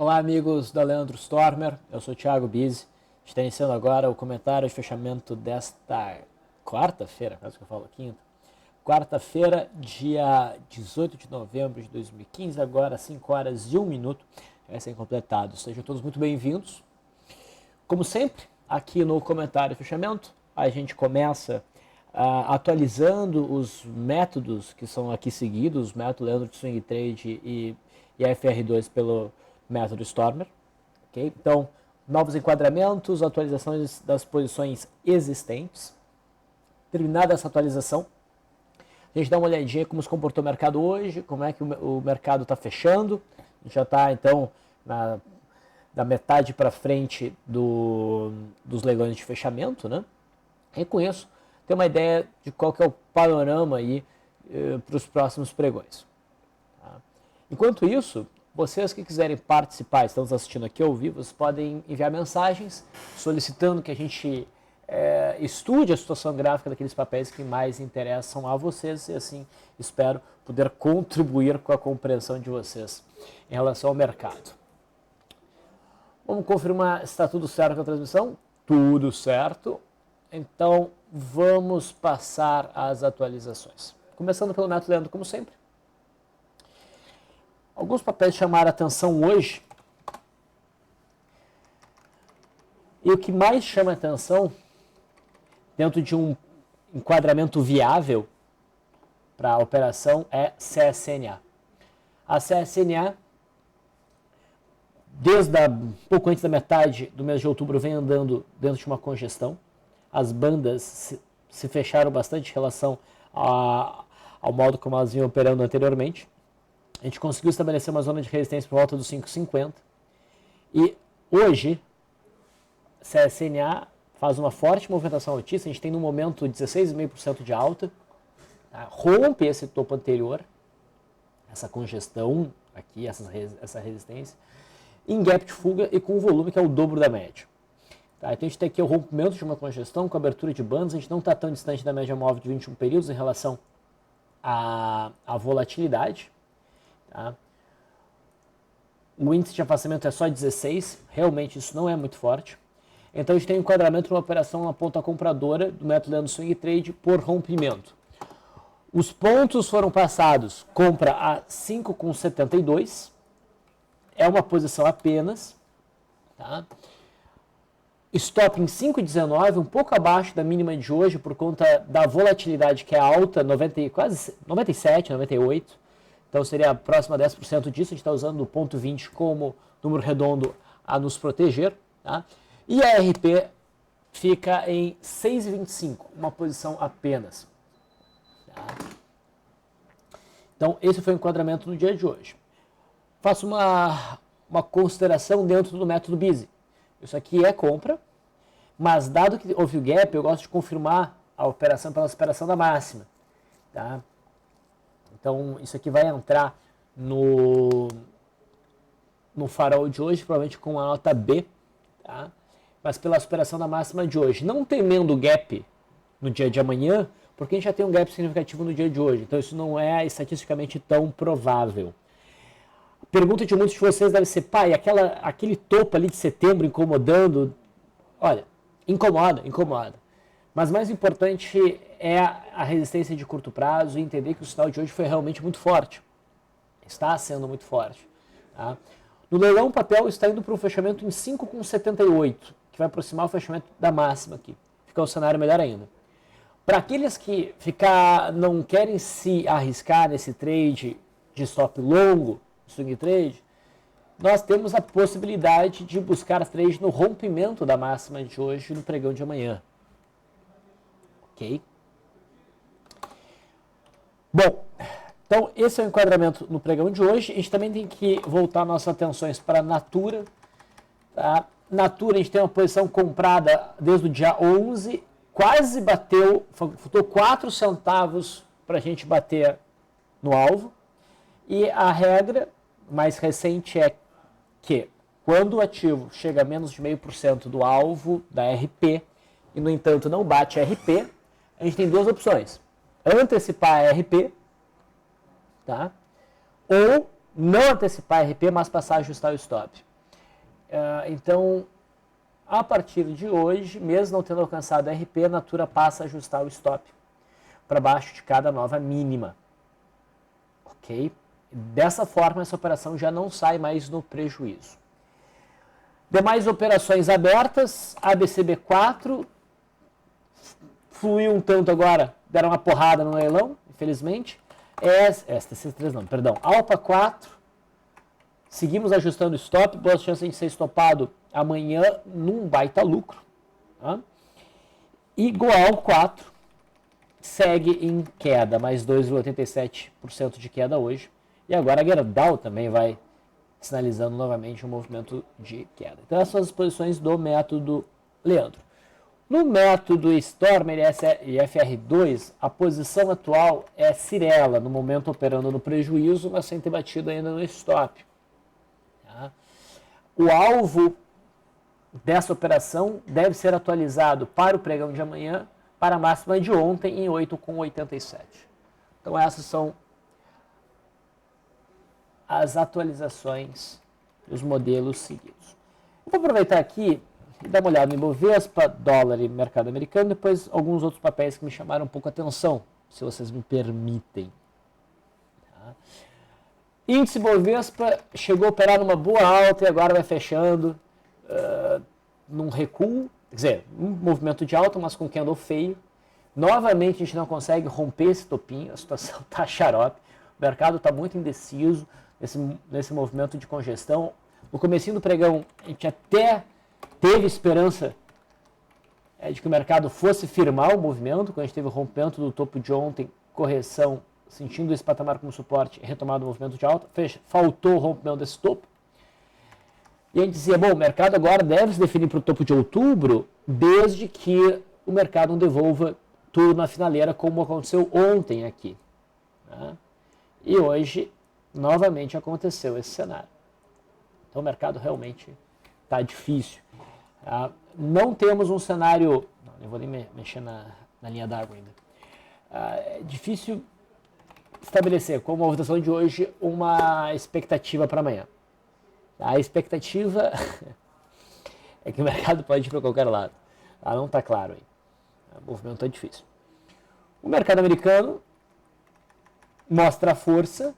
Olá, amigos da Leandro Stormer, eu sou o Thiago Bizzi. Está iniciando agora o comentário de fechamento desta quarta-feira, quase que eu falo quinta. Quarta-feira, dia 18 de novembro de 2015, agora 5 horas e 1 minuto, vai ser completado. Sejam todos muito bem-vindos. Como sempre, aqui no comentário de fechamento, a gente começa atualizando os métodos que são aqui seguidos, o método Leandro de Swing Trade e FR2 pelo método Stormer. Okay? Então, novos enquadramentos, atualizações das posições existentes. Terminada essa atualização, a gente dá uma olhadinha como se comportou o mercado hoje, como é que o mercado está fechando. A gente já está, então, da metade para frente dos leilões de fechamento, né? E com isso, tem uma ideia de qual que é o panorama aí para os próximos pregões. Tá? Enquanto isso, vocês que quiserem participar, estão nos assistindo aqui ao vivo, vocês podem enviar mensagens solicitando que a gente estude a situação gráfica daqueles papéis que mais interessam a vocês e assim espero poder contribuir com a compreensão de vocês em relação ao mercado. Vamos confirmar se está tudo certo com a transmissão? Tudo certo. Então vamos passar às atualizações. Começando pelo método Leandro, como sempre. Alguns papéis chamaram a atenção hoje. E o que mais chama a atenção, dentro de um enquadramento viável para a operação, é CSNA. A CSNA, desde pouco antes da metade do mês de outubro, vem andando dentro de uma congestão. As bandas se fecharam bastante em relação ao modo como elas vinham operando anteriormente. A gente conseguiu estabelecer uma zona de resistência por volta dos 5,50. E hoje, a CSNA faz uma forte movimentação altista. A gente tem no momento 16,5% de alta. Tá? Rompe esse topo anterior, essa congestão aqui, essa resistência, em gap de fuga e com um volume que é o dobro da média. Tá? Então a gente tem aqui o rompimento de uma congestão com abertura de bandas. A gente não está tão distante da média móvel de 21 períodos em relação à volatilidade. Tá? O índice de afastamento é só 16, realmente isso não é muito forte. Então a gente tem um enquadramento numa operação na ponta compradora do método Leandro Swing Trade por rompimento. Os pontos foram passados, compra a 5,72, é uma posição apenas. Tá? Stop em 5,19, um pouco abaixo da mínima de hoje por conta da volatilidade que é alta, quase 97, 98. Então seria próximo a 10% disso. A gente está usando o ponto 20 como número redondo a nos proteger. Tá? E a RP fica em 6,25, uma posição apenas. Tá? Então esse foi o enquadramento no dia de hoje. Faço uma consideração dentro do método Bizzi. Isso aqui é compra, mas dado que houve o gap, eu gosto de confirmar a operação pela operação da máxima. Tá? Então, isso aqui vai entrar no farol de hoje, provavelmente com a nota B, tá? Mas pela superação da máxima de hoje. Não temendo o gap no dia de amanhã, porque a gente já tem um gap significativo no dia de hoje. Então, isso não é estatisticamente tão provável. A pergunta de muitos de vocês deve ser, pai, aquele topo ali de setembro incomodando? Olha, incomoda. Mas mais importante é a resistência de curto prazo e entender que o sinal de hoje foi realmente muito forte. Está sendo muito forte. Tá? No leilão, o papel está indo para um fechamento em 5,78, que vai aproximar o fechamento da máxima aqui. Fica um cenário melhor ainda. Para aqueles que não querem se arriscar nesse trade de stop longo, swing trade, nós temos a possibilidade de buscar trade no rompimento da máxima de hoje no pregão de amanhã. Ok? Bom, então esse é o enquadramento no pregão de hoje. A gente também tem que voltar nossas atenções para a Natura. Tá? Natura, a gente tem uma posição comprada desde o dia 11, quase bateu, faltou 4 centavos para a gente bater no alvo. E a regra mais recente é que quando o ativo chega a menos de 0,5% do alvo da RP e, no entanto, não bate a RP, a gente tem duas opções. Antecipar a RP, tá? Ou não antecipar a RP, mas passar a ajustar o stop. Então, a partir de hoje, mesmo não tendo alcançado RP, a Natura passa a ajustar o stop para baixo de cada nova mínima. Ok? Dessa forma, essa operação já não sai mais no prejuízo. Demais operações abertas, ABCB4, fluiu um tanto agora, deram uma porrada no leilão, infelizmente. STC3 não, perdão. Alpa 4, seguimos ajustando o stop, boas chances de ser estopado amanhã num baita lucro. Tá? E Goal 4 segue em queda, mais 2,87% de queda hoje. E agora a Gerdau também vai sinalizando novamente um movimento de queda. Então essas são as posições do método Leandro. No método Stormer e FR2, a posição atual é Cirela, no momento operando no prejuízo, mas sem ter batido ainda no stop. Tá? O alvo dessa operação deve ser atualizado para o pregão de amanhã, para a máxima de ontem em 8,87. Então essas são as atualizações dos modelos seguidos. Vou aproveitar aqui e dar uma olhada no Ibovespa, dólar e mercado americano, depois alguns outros papéis que me chamaram um pouco a atenção, se vocês me permitem. Tá? Índice Ibovespa chegou a operar numa boa alta e agora vai fechando num recuo, quer dizer, um movimento de alta, mas com candle feio. Novamente a gente não consegue romper esse topinho, a situação está xarope, o mercado está muito indeciso nesse movimento de congestão. No comecinho do pregão a gente até teve esperança de que o mercado fosse firmar o movimento, quando a gente teve o rompimento do topo de ontem, correção, sentindo esse patamar como suporte, retomado o movimento de alta, faltou o rompimento desse topo. E a gente dizia, bom, o mercado agora deve se definir para o topo de outubro, desde que o mercado não devolva tudo na finaleira, como aconteceu ontem aqui. Né? E hoje, novamente, aconteceu esse cenário. Então o mercado realmente está difícil. Não temos um cenário... Não vou nem mexer na linha d'água ainda. É difícil estabelecer, com a movimentação de hoje, uma expectativa para amanhã. A expectativa é que o mercado pode ir para qualquer lado. Não está claro aí. O movimento está difícil. O mercado americano mostra a força.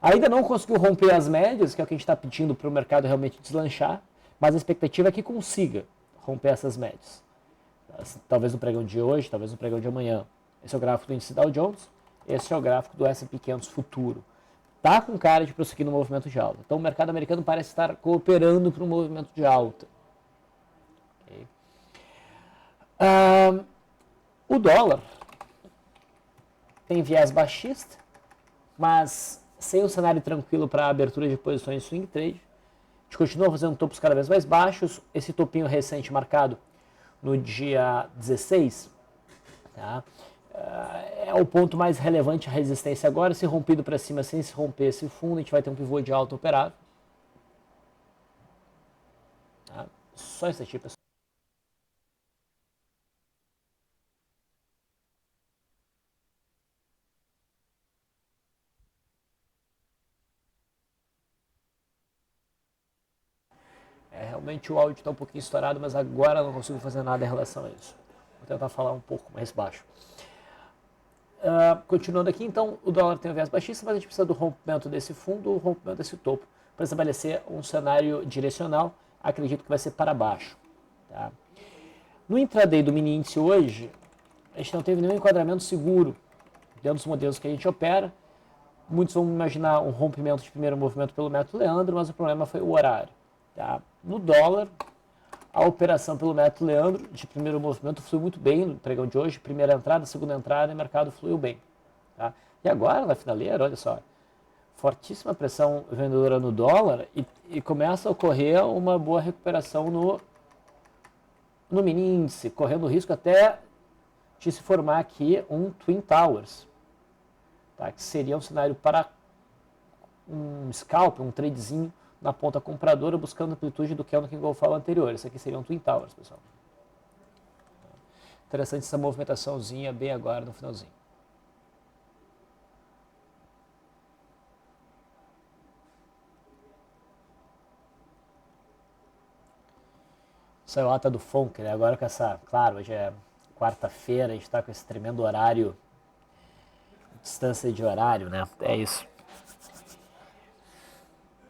Ainda não conseguiu romper as médias, que é o que a gente está pedindo para o mercado realmente deslanchar, mas a expectativa é que consiga romper essas médias. Talvez no pregão de hoje, talvez no pregão de amanhã. Esse é o gráfico do índice Dow Jones, esse é o gráfico do S&P 500 futuro. Está com cara de prosseguir no movimento de alta. Então o mercado americano parece estar cooperando para um movimento de alta. Okay. O dólar tem viés baixista, mas sem um cenário tranquilo para a abertura de posições swing trade. A gente continua fazendo topos cada vez mais baixos. Esse topinho recente marcado no dia 16, tá? É o ponto mais relevante, a resistência agora. Se rompido para cima, sem se romper esse fundo, a gente vai ter um pivô de alta operável. Tá? Só esse tipo, pessoal. Realmente o áudio está um pouquinho estourado, mas agora eu não consigo fazer nada em relação a isso. Vou tentar falar um pouco mais baixo. Continuando aqui, então, o dólar tem um viés baixista, mas a gente precisa do rompimento desse fundo, o rompimento desse topo, para estabelecer um cenário direcional. Acredito que vai ser para baixo. Tá? No intraday do mini índice hoje, a gente não teve nenhum enquadramento seguro dentro dos modelos que a gente opera. Muitos vão imaginar um rompimento de primeiro movimento pelo método Leandro, mas o problema foi o horário. Tá? No dólar, a operação pelo método Leandro de primeiro movimento fluiu muito bem no pregão de hoje. Primeira entrada, segunda entrada, e o mercado fluiu bem. Tá? E agora, na finaleira, olha só, fortíssima pressão vendedora no dólar e começa a ocorrer uma boa recuperação no mini índice, correndo o risco até de se formar aqui um Twin Towers, tá? Que seria um cenário para um scalp, um tradezinho na ponta compradora, buscando amplitude do candle que engolfava anterior. Esse aqui seria um Twin Towers, pessoal. Interessante essa movimentaçãozinha bem agora no finalzinho. saiu a ata do FONC, né? Agora com essa, claro, hoje é quarta-feira, a gente está com esse tremendo horário, distância de horário, né? É isso.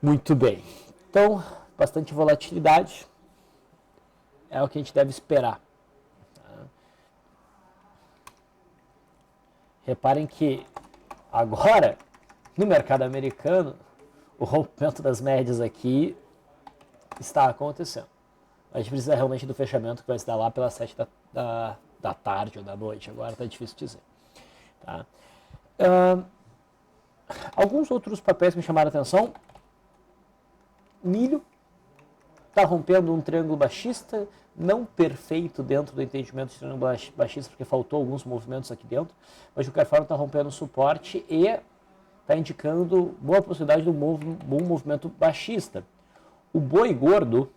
Muito bem. Então, bastante volatilidade. É o que a gente deve esperar. Reparem que agora, no mercado americano, o rompimento das médias aqui está acontecendo. A gente precisa realmente do fechamento que vai se dar lá pelas 7 da tarde ou da noite. Agora está difícil dizer. Tá? Alguns outros papéis que me chamaram a atenção. Milho está rompendo um triângulo baixista, não perfeito dentro do entendimento de triângulo baixista, porque faltou alguns movimentos aqui dentro, mas de qualquer forma está rompendo suporte e está indicando boa possibilidade de um bom movimento baixista. O boi gordo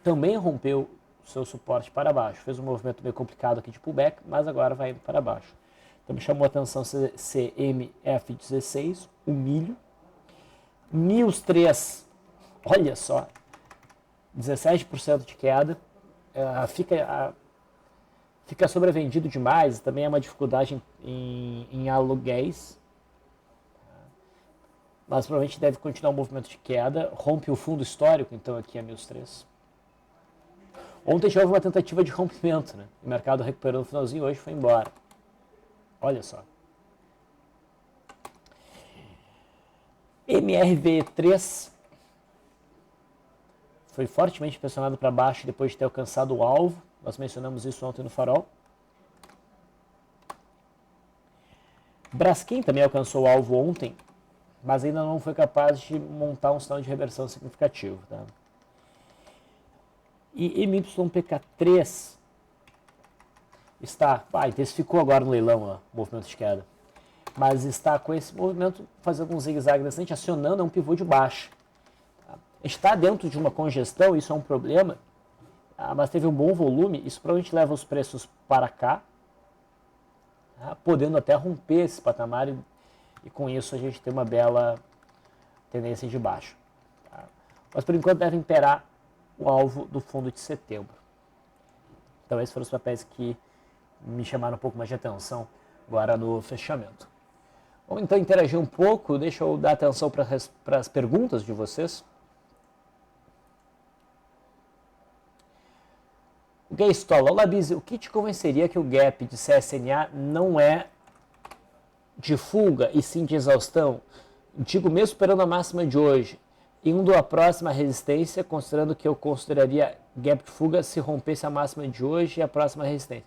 também rompeu seu suporte para baixo, fez um movimento meio complicado aqui de pullback, mas agora vai indo para baixo. Então me chamou a atenção CMF16, o milho. News 3, olha só, 17% de queda, fica sobrevendido demais, também é uma dificuldade em aluguéis, mas provavelmente deve continuar um movimento de queda, rompe o fundo histórico, então aqui é News 3. Ontem já houve uma tentativa de rompimento, né? O mercado recuperou no finalzinho, hoje foi embora. Olha só. MRV3 foi fortemente pressionado para baixo depois de ter alcançado o alvo. Nós mencionamos isso ontem no Farol. Braskem também alcançou o alvo ontem, mas ainda não foi capaz de montar um sinal de reversão significativo. Tá? E MYPK3 intensificou agora no leilão o movimento de queda, mas está com esse movimento fazendo um zigue-zague decente, acionando um pivô de baixa. Tá? Está dentro de uma congestão, isso é um problema, mas teve um bom volume, isso provavelmente leva os preços para cá, tá? Podendo até romper esse patamar e com isso a gente tem uma bela tendência de baixo. Tá? Mas por enquanto deve imperar o alvo do fundo de setembro. Então esses foram os papéis que me chamaram um pouco mais de atenção agora no fechamento. Vamos então interagir um pouco, deixa eu dar atenção para as perguntas de vocês. O Gay Stola, olá Bizi, o que te convenceria que o gap de CSNA não é de fuga e sim de exaustão? Digo mesmo esperando a máxima de hoje, indo à próxima resistência, considerando que eu consideraria gap de fuga se rompesse a máxima de hoje e a próxima resistência.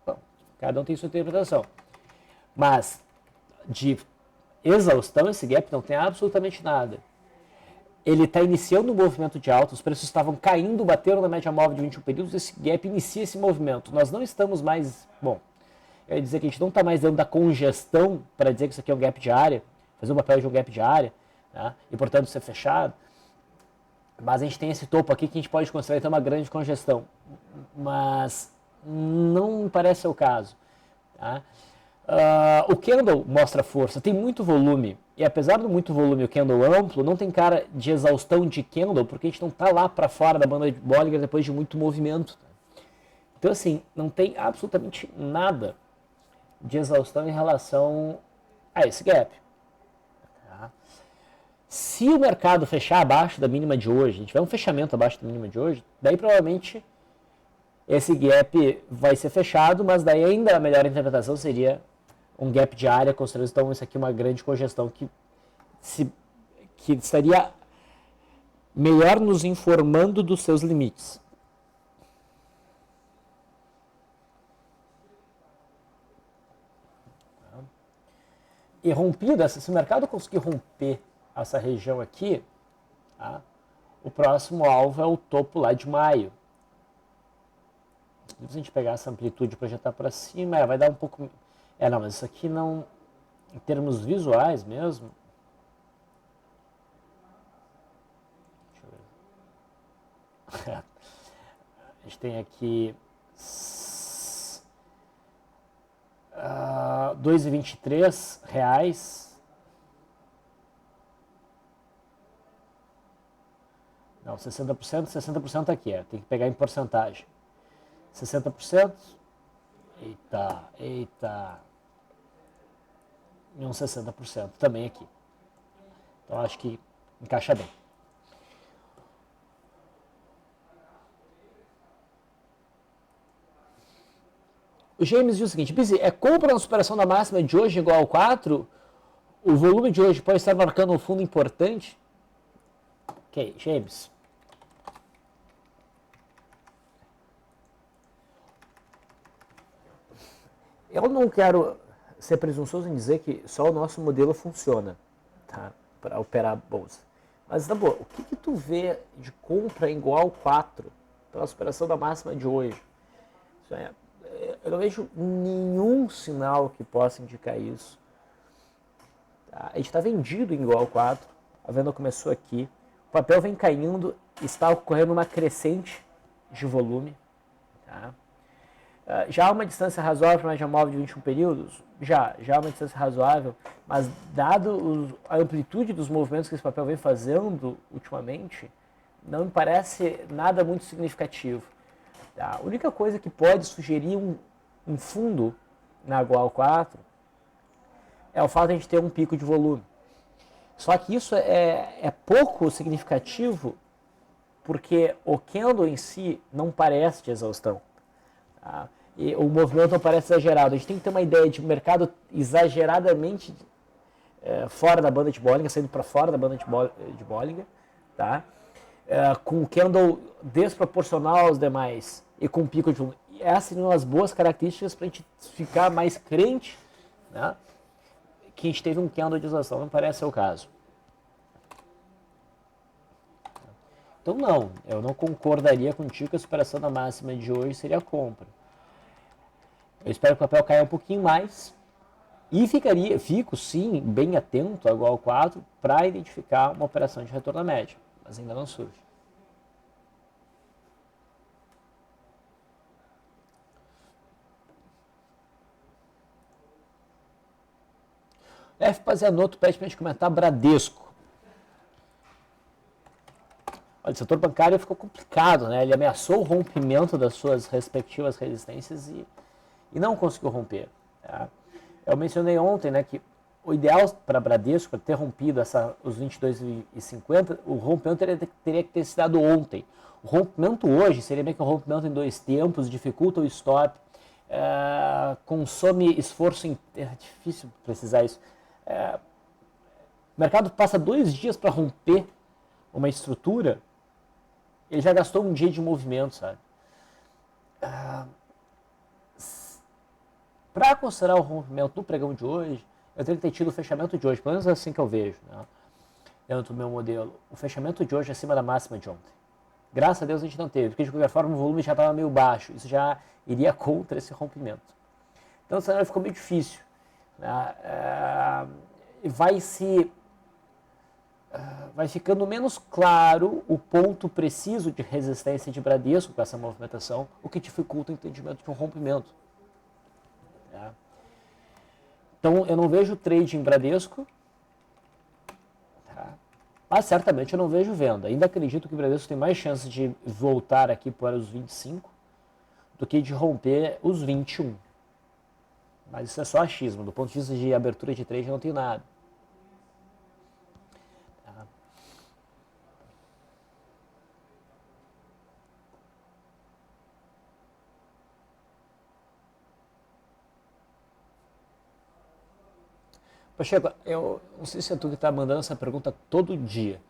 Bom, cada um tem sua interpretação. Mas de exaustão, esse gap não tem absolutamente nada. Ele está iniciando um movimento de alta, os preços estavam caindo, bateram na média móvel de 21 períodos, esse gap inicia esse movimento. Nós não estamos mais, eu ia dizer que a gente não está mais dentro da congestão para dizer que isso aqui é um gap de área, fazer um papel de um gap de área, né, e portanto ser fechado, mas a gente tem esse topo aqui que a gente pode considerar então uma grande congestão, mas não me parece ser o caso. Tá? O candle mostra força, tem muito volume, e apesar do muito volume o candle amplo, não tem cara de exaustão de candle, porque a gente não está lá para fora da banda de Bollinger depois de muito movimento. Então assim, não tem absolutamente nada de exaustão em relação a esse gap. Tá? Se o mercado fechar abaixo da mínima de hoje, a gente tiver um fechamento abaixo da mínima de hoje, daí provavelmente esse gap vai ser fechado, mas daí ainda a melhor interpretação seria um gap de área, considerando então isso aqui uma grande congestão que estaria melhor nos informando dos seus limites. E rompido, se o mercado conseguir romper essa região aqui, tá, o próximo alvo é o topo lá de maio. Se a gente pegar essa amplitude e projetar para cima, vai dar um pouco... não, mas isso aqui não... Em termos visuais mesmo... Deixa eu ver. A gente tem aqui... 2,23 reais. Não, 60% aqui, tem que pegar em porcentagem. 60%, eita, e uns 60% também aqui. Então acho que encaixa bem. O James diz o seguinte: Bizi, compra na superação da máxima de hoje igual ao 4? O volume de hoje pode estar marcando um fundo importante? Ok, James. Eu não quero ser presunçoso em dizer que só o nosso modelo funciona, tá, para operar a bolsa. Mas, na boa, o que tu vê de compra igual 4 pela superação da máxima de hoje? Eu não vejo nenhum sinal que possa indicar isso. Tá? A gente está vendido em igual 4, a venda começou aqui, o papel vem caindo, está ocorrendo uma crescente de volume. Tá? Já há uma distância razoável para a média móvel de 21 períodos? Já há uma distância razoável, mas dado a amplitude dos movimentos que esse papel vem fazendo ultimamente, não me parece nada muito significativo. Tá? A única coisa que pode sugerir um fundo na igual 4 é o fato de a gente ter um pico de volume. Só que isso é pouco significativo porque o candle em si não parece de exaustão. Tá? E o movimento não parece exagerado. A gente tem que ter uma ideia de mercado exageradamente fora da banda de Bollinger, saindo para fora da banda de Bollinger, tá? Com o candle desproporcional aos demais e com pico de volume. Essas seriam as boas características para a gente ficar mais crente, né, que a gente teve um candle de exaustão. Não parece ser o caso. Então não, eu não concordaria contigo que a superação da máxima de hoje seria compra. Eu espero que o papel caia um pouquinho mais e fico sim bem atento ao igual 4 para identificar uma operação de retorno à média, mas ainda não surge. F. Pazianotto pede para a gente comentar Bradesco. Olha, o setor bancário ficou complicado, né? Ele ameaçou o rompimento das suas respectivas resistências e não conseguiu romper. Tá? Eu mencionei ontem, né, que o ideal para Bradesco é ter rompido os 22,50, o rompimento teria que ter se dado ontem. O rompimento hoje seria meio que um rompimento em 2 tempos, dificulta o stop, consome esforço, é difícil precisar isso. O mercado passa 2 dias para romper uma estrutura, ele já gastou um dia de movimento, sabe? Para considerar o rompimento do pregão de hoje, eu teria que ter tido o fechamento de hoje, pelo menos assim que eu vejo, né, dentro do meu modelo. O fechamento de hoje acima da máxima de ontem. Graças a Deus a gente não teve, porque de qualquer forma o volume já estava meio baixo. Isso já iria contra esse rompimento. Então o cenário ficou meio difícil. Né? Vai ficando menos claro o ponto preciso de resistência de Bradesco com essa movimentação, o que dificulta o entendimento de um rompimento. Tá? Então eu não vejo trade em Bradesco, tá? Mas certamente eu não vejo venda. Ainda acredito que o Bradesco tem mais chance de voltar aqui para os 25 do que de romper os 21. Mas isso é só achismo. Do ponto de vista de abertura de trade eu não tenho nada. Pacheco, eu não sei se é tu que está mandando essa pergunta todo dia,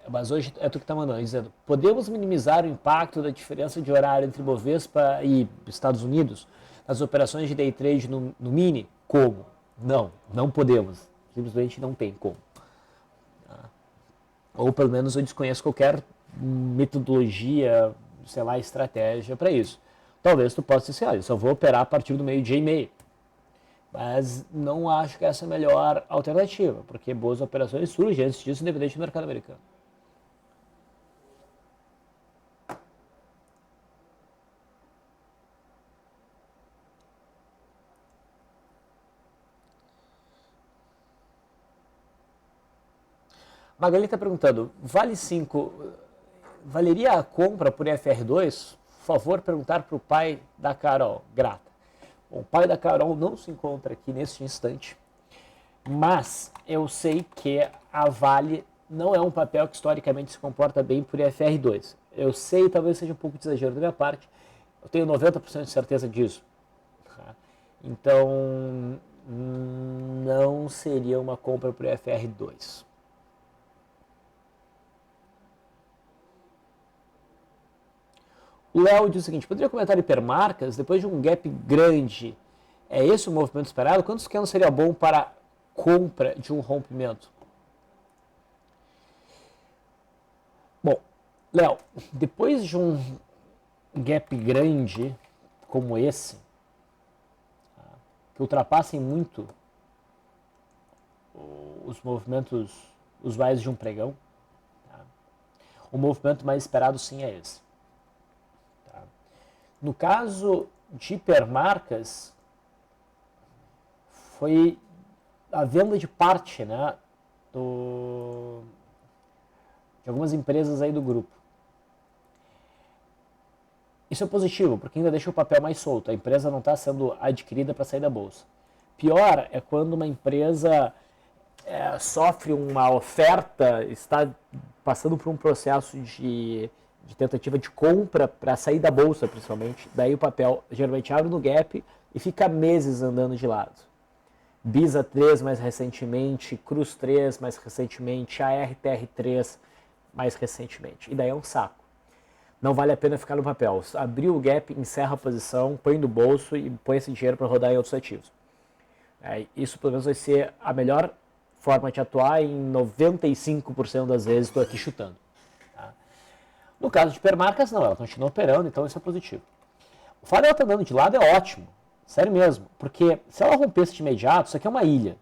mas hoje é tu que está mandando, dizendo: podemos minimizar o impacto da diferença de horário entre Bovespa e Estados Unidos nas operações de day trade no mini? Como? Não podemos. Simplesmente não tem como. Ou pelo menos eu desconheço qualquer metodologia, sei lá, estratégia para isso. Talvez tu possa dizer: olha, eu só vou operar a partir do meio-dia e meio. Mas não acho que essa é a melhor alternativa, porque boas operações surgem antes disso, independente do mercado americano. Magali está perguntando: Vale 5 valeria a compra por FR2? Por favor, perguntar para o pai da Carol. Grata. Bom, o pai da Carol não se encontra aqui neste instante, mas eu sei que a Vale não é um papel que historicamente se comporta bem por FR2. Eu sei, talvez seja um pouco de exagero da minha parte, eu tenho 90% de certeza disso. Então, não seria uma compra por FR2. O Léo diz o seguinte: poderia comentar hipermarcas depois de um gap grande? É esse o movimento esperado? Quantos candles seria bom para compra de um rompimento? Bom, Léo, depois de um gap grande como esse, que ultrapassem muito os movimentos usuais de um pregão, o movimento mais esperado sim é esse. No caso de hipermarcas, foi a venda de parte, né, de algumas empresas aí do grupo. Isso é positivo, porque ainda deixa o papel mais solto. A empresa não está sendo adquirida para sair da bolsa. Pior é quando uma empresa sofre uma oferta, está passando por um processo de tentativa de compra para sair da bolsa, principalmente. Daí o papel geralmente abre no gap e fica meses andando de lado. BISA 3 mais recentemente, Cruz 3 mais recentemente, ARTR3 mais recentemente. E daí é um saco. Não vale a pena ficar no papel. Abriu o gap, encerra a posição, põe no bolso e põe esse dinheiro para rodar em outros ativos. Isso pelo menos vai ser a melhor forma de atuar. Em 95% das vezes estou aqui chutando. Tá? No caso de hipermarcas, não, ela continua operando, então isso é positivo. O fato dela estar andando de lado é ótimo, sério mesmo, porque se ela rompesse de imediato, isso aqui é uma ilha.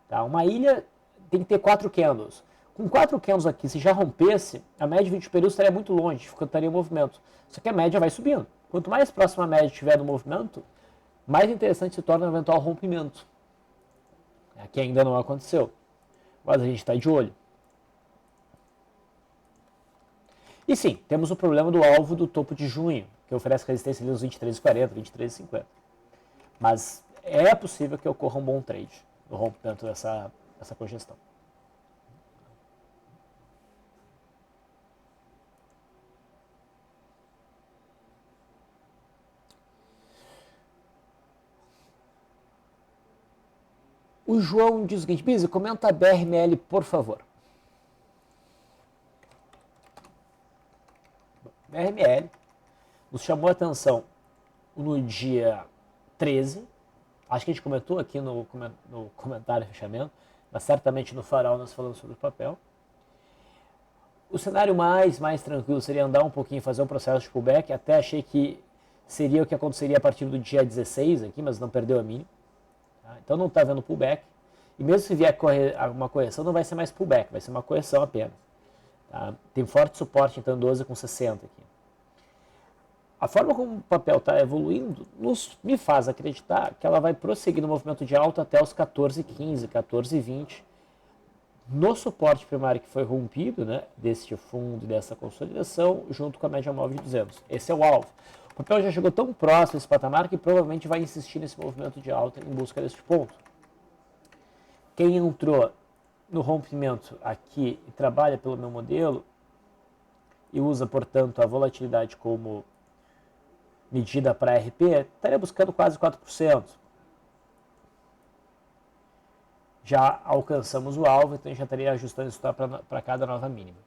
Tá? Uma ilha tem que ter 4 candles. Com 4 candles aqui, se já rompesse, a média de 20 períodos estaria muito longe, estaria em movimento. Só que a média vai subindo. Quanto mais próxima a média estiver do movimento, mais interessante se torna o eventual rompimento. Aqui ainda não aconteceu, mas a gente está de olho. E sim, temos o problema do alvo do topo de junho, que oferece resistência ali nos 23,40, 23,50. Mas é possível que ocorra um bom trade no rompimento dessa congestão. O João diz o seguinte: Bizi, comenta a BRML, por favor. BRML nos chamou a atenção no dia 13. Acho que a gente comentou aqui no comentário de fechamento, mas certamente no farol nós falamos sobre o papel. O cenário mais tranquilo seria andar um pouquinho e fazer um processo de pullback. Até achei que seria o que aconteceria a partir do dia 16 aqui, mas não perdeu a mínima. Então não está vendo pullback. E mesmo se vier uma correção, não vai ser mais pullback, vai ser uma correção apenas. Tá? Tem forte suporte então 12,60 aqui. A forma como o papel está evoluindo me faz acreditar que ela vai prosseguir no movimento de alta até os 14,15, 14,20. No suporte primário que foi rompido, né, deste fundo e dessa consolidação, junto com a média móvel de 200. Esse é o alvo. O papel já chegou tão próximo desse patamar que provavelmente vai insistir nesse movimento de alta em busca deste ponto. Quem entrou no rompimento aqui e trabalha pelo meu modelo e usa, portanto, a volatilidade como medida para RP, estaria buscando quase 4%. Já alcançamos o alvo, então a gente já estaria ajustando isso para cada nova mínima.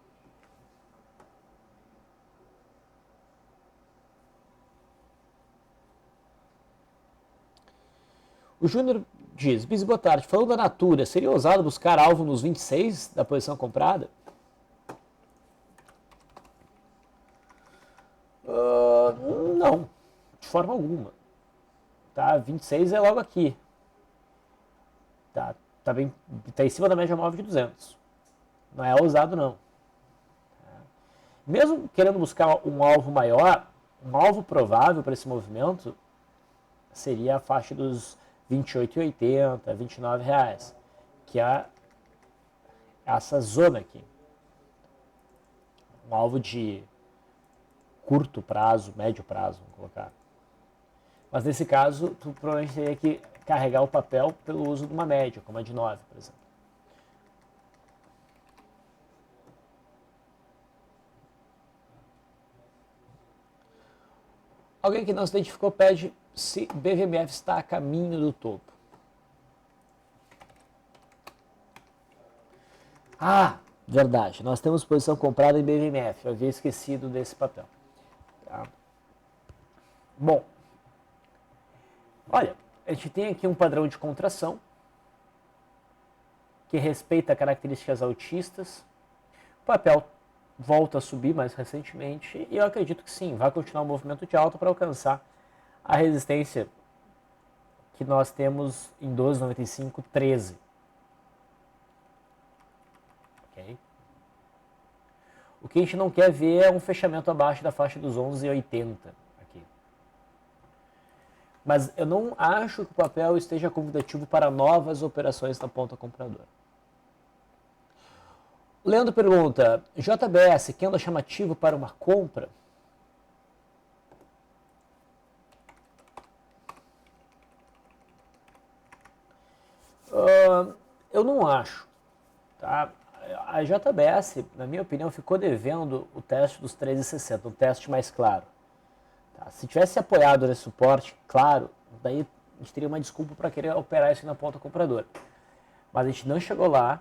O Júnior diz: Bis, boa tarde. Falando da Natura, seria ousado buscar alvo nos 26 da posição comprada? Não, de forma alguma. Tá, 26 é logo aqui. Tá em cima da média móvel de 200. Não é ousado, não. Mesmo querendo buscar um alvo maior, um alvo provável para esse movimento seria a faixa dos R$ 28,80, R$ 29,00, que é essa zona aqui. um alvo de curto prazo, médio prazo, vamos colocar. Mas nesse caso, tu provavelmente teria que carregar o papel pelo uso de uma média, como a de 9, por exemplo. Alguém que não se identificou pede se BVMF está a caminho do topo. Ah, verdade. Nós temos posição comprada em BVMF. Eu havia esquecido desse papel. Tá? Bom, olha, a gente tem aqui um padrão de contração que respeita características altistas. O papel volta a subir mais recentemente e eu acredito que sim, vai continuar o movimento de alta para alcançar a resistência que nós temos em 12,95, 13. Okay? O que a gente não quer ver é um fechamento abaixo da faixa dos 11,80 aqui. Mas eu não acho que o papel esteja convidativo para novas operações na ponta compradora. Leandro pergunta, JBS, que anda chamativo para uma compra? Eu não acho. Tá? A JBS, na minha opinião, ficou devendo o teste dos 13,60, um teste mais claro. Tá? Se tivesse apoiado nesse suporte, claro, daí a gente teria uma desculpa para querer operar isso na ponta compradora. Mas a gente não chegou lá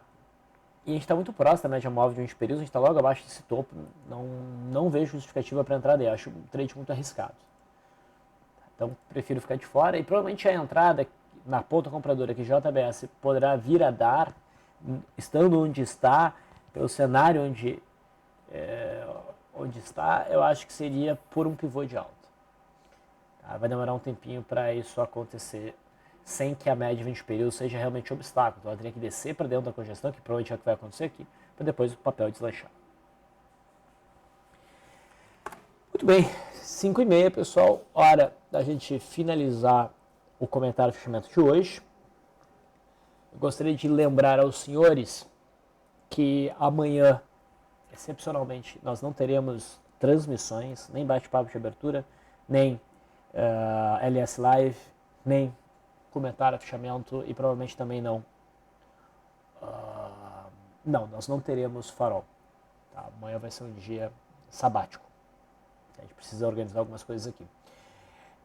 e a gente está muito próximo da média móvel de 20 períodos, a gente está logo abaixo desse topo. Não vejo justificativa para entrar daí, acho um trade muito arriscado. Então prefiro ficar de fora e provavelmente a entrada na ponta compradora que JBS poderá vir a dar, estando onde está, pelo cenário onde está, eu acho que seria por um pivô de alta. Tá? Vai demorar um tempinho para isso acontecer sem que a média de 20 períodos seja realmente um obstáculo. Então ela teria que descer para dentro da congestão, que provavelmente é o que vai acontecer aqui, para depois o papel deslanchar. Muito bem, 5h30, pessoal, hora da gente finalizar o comentário de fechamento de hoje. Eu gostaria de lembrar aos senhores que amanhã, excepcionalmente, nós não teremos transmissões, nem bate-papo de abertura, nem LS Live, nem comentário de fechamento e provavelmente também não. Não, nós não teremos farol. Tá? Amanhã vai ser um dia sabático. A gente precisa organizar algumas coisas aqui.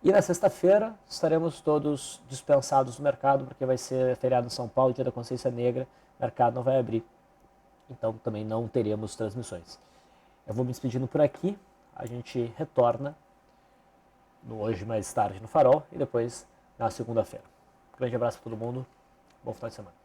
E na sexta-feira estaremos todos dispensados no mercado, porque vai ser feriado em São Paulo, dia da Consciência Negra, o mercado não vai abrir. Então também não teremos transmissões. Eu vou me despedindo por aqui, a gente retorna no hoje mais tarde no Farol e depois na segunda-feira. Grande abraço para todo mundo, bom final de semana.